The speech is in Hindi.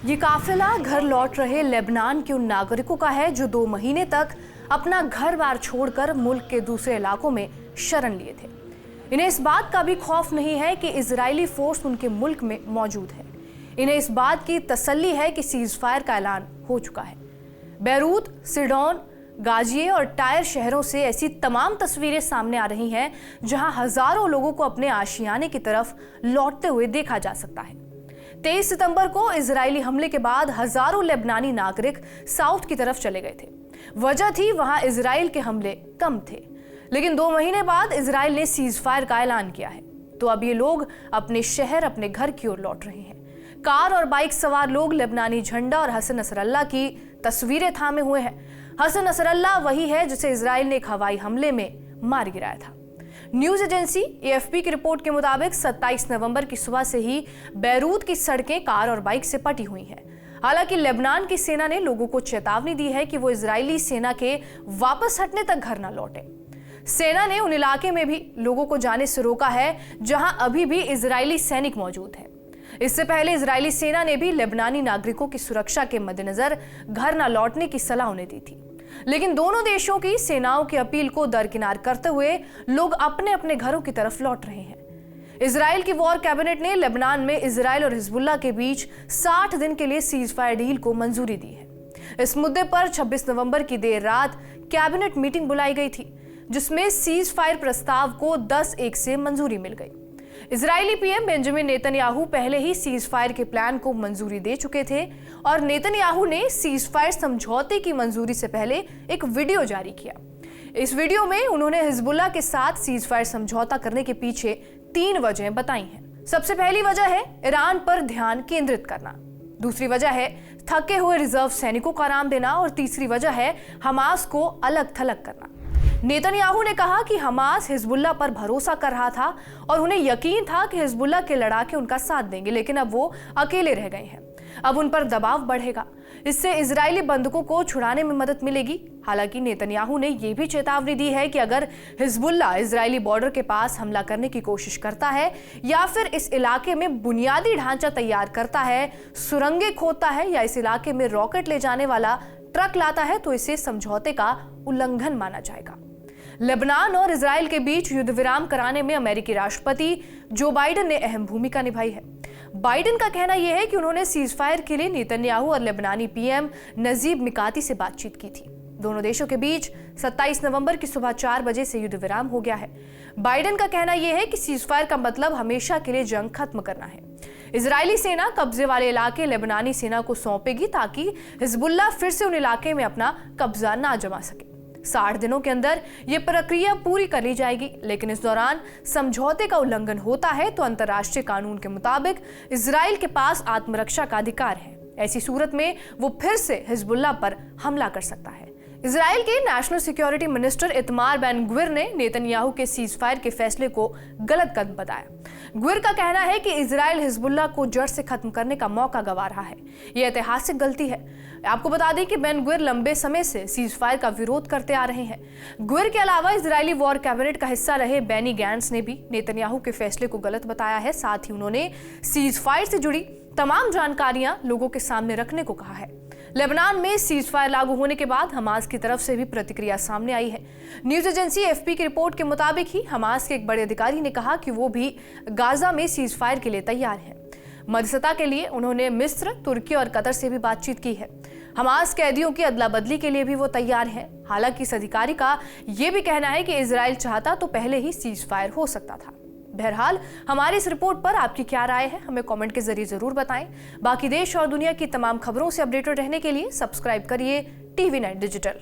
ये काफिला घर लौट रहे लेबनान के उन नागरिकों का है जो 2 महीने तक अपना घर बार छोड़कर मुल्क के दूसरे इलाकों में शरण लिए थे। इन्हें इस बात का भी खौफ नहीं है कि इजरायली फोर्स उनके मुल्क में मौजूद है। इन्हें इस बात की तसल्ली है कि सीज फायर का ऐलान हो चुका है। बैरूत, सिडोन, गाजिए और टायर शहरों से ऐसी तमाम तस्वीरें सामने आ रही हैं जहां हजारों लोगों को अपने आशियाने की तरफ लौटते हुए देखा जा सकता है। 23 सितंबर को इजरायली हमले के बाद हजारों लेबनानी नागरिक साउथ की तरफ चले गए थे। वजह थी वहां इजराइल के हमले कम थे, लेकिन 2 महीने बाद इजराइल ने सीज फायर का ऐलान किया है, तो अब ये लोग अपने शहर, अपने घर की ओर लौट रहे हैं। कार और बाइक सवार लोग लेबनानी झंडा और हसन नसरल्ला की तस्वीरें थामे हुए हैं। हसन नसरल्ला वही है जिसे इजराइल ने एक हवाई हमले में मार गिराया था। न्यूज एजेंसी एएफपी की रिपोर्ट के मुताबिक 27 नवंबर की सुबह से ही बैरूत की सड़कें कार और बाइक से पटी हुई हैं। हालांकि लेबनान की सेना ने लोगों को चेतावनी दी है कि वो इजरायली सेना के वापस हटने तक घर न लौटे। सेना ने उन इलाके में भी लोगों को जाने से रोका है जहां अभी भी इजरायली सैनिक मौजूद हैं। इससे पहले इजरायली सेना ने भी लेबनानी नागरिकों की सुरक्षा के मद्देनजर घर न लौटने की सलाह उन्हें दी थी, लेकिन दोनों देशों की सेनाओं की अपील को दरकिनार करते हुए लोग अपने अपने घरों की तरफ लौट रहे हैं। इजराइल की वॉर कैबिनेट ने लेबनान में इजराइल और हिजबुल्ला के बीच 60 दिन के लिए सीज फायर डील को मंजूरी दी है। इस मुद्दे पर 26 नवंबर की देर रात कैबिनेट मीटिंग बुलाई गई थी, जिसमें सीज फायर प्रस्ताव को 10-1 से मंजूरी मिल गई। इजरायली पीएम बेंजामिन नेतन्याहू पहले ही सीज फायर के प्लान को मंजूरी दे चुके थे और नेतन्याहू ने सीज फायर समझौते की मंजूरी से पहले एक वीडियो जारी किया। इस वीडियो में उन्होंने हिजबुल्ला के साथ सीज फायर समझौता करने के पीछे 3 वजहें बताई हैं। सबसे पहली वजह है ईरान पर ध्यान केंद्रित करना, दूसरी वजह है थके हुए रिजर्व सैनिकों को आराम देना और तीसरी वजह है हमास को अलग थलग करना। नेतन्याहू ने कहा कि हमास हिजबुल्ला पर भरोसा कर रहा था और उन्हें यकीन था कि हिजबुल्ला के लड़ाके उनका साथ देंगे, लेकिन अब वो अकेले रह गए हैं। अब उन पर दबाव बढ़ेगा, इससे इजरायली बंधकों को छुड़ाने में मदद मिलेगी। हालांकि नेतन्याहू ने यह भी चेतावनी दी है कि अगर हिजबुल्ला इजरायली बॉर्डर के पास हमला करने की कोशिश करता है या फिर इस इलाके में बुनियादी ढांचा तैयार करता है, सुरंगें खोदता है या इस इलाके में रॉकेट ले जाने वाला ट्रक लाता है, तो इसे समझौते का उल्लंघन माना जाएगा। लेबनान और इजराइल के बीच युद्ध विराम कराने में अमेरिकी राष्ट्रपति जो बाइडेन ने अहम भूमिका निभाई है। बाइडेन का कहना यह है कि उन्होंने सीज फायर के लिए नेतन्याहू और लेबनानी पीएम नजीब मिकाती से बातचीत की थी। दोनों देशों के बीच 27 नवंबर की सुबह 4 बजे से युद्ध विराम हो गया है। बाइडेन का कहना यह है कि सीज फायर का मतलब हमेशा के लिए जंग खत्म करना है। इजरायली सेना कब्जे वाले इलाके लेबनानी सेना को सौंपेगी ताकि हिजबुल्ला फिर से उन इलाके में अपना कब्जा ना जमा सके। 60 दिनों के अंदर यह प्रक्रिया पूरी कर ली जाएगी, लेकिन इस दौरान समझौते का उल्लंघन होता है तो अंतर्राष्ट्रीय कानून के मुताबिक इजराइल के पास आत्मरक्षा का अधिकार है। ऐसी सूरत में वो फिर से हिजबुल्ला पर हमला कर सकता है। इजराइल के national security minister Itamar Ben Gvir ने नेतन्याहू के सीज फायर के फैसले को गलत कदम बताया। ग्विर का कहना है कि इजराइल हिजबुल्ला को जड़ से खत्म करने का मौका गंवा रहा है। यह ऐतिहासिक गलती है। आपको बता दें कि बेन ग्विर लंबे समय से सीज फायर का विरोध करते आ रहे हैं। ग्विर के अलावा इजरायली वॉर कैबिनेट का हिस्सा रहे बेनी गैंट्स ने भी नेतन्याहू के फैसले को गलत बताया है। साथ ही उन्होंने सीज फायर से जुड़ी तमाम जानकारियां लोगों के सामने रखने को कहा है। लेबनान में सीज फायर लागू होने के बाद हमास की तरफ से भी प्रतिक्रिया सामने आई है। न्यूज एजेंसी एएफपी की रिपोर्ट के मुताबिक ही हमास के एक बड़े अधिकारी ने कहा कि वो भी गाजा में सीज फायर के लिए तैयार हैं। मध्यस्थता के लिए उन्होंने मिस्र, तुर्की और कतर से भी बातचीत की है। हमास कैदियों की अदला बदली के लिए भी वो तैयार हैं। हालांकि इस अधिकारी का यह भी कहना है कि इजराइल चाहता तो पहले ही सीज फायर हो सकता था। बहरहाल हमारी इस रिपोर्ट पर आपकी क्या राय है, हमें कमेंट के जरिए जरूर बताएं। बाकी देश और दुनिया की तमाम खबरों से अपडेटेड रहने के लिए सब्सक्राइब करिए TV9 डिजिटल।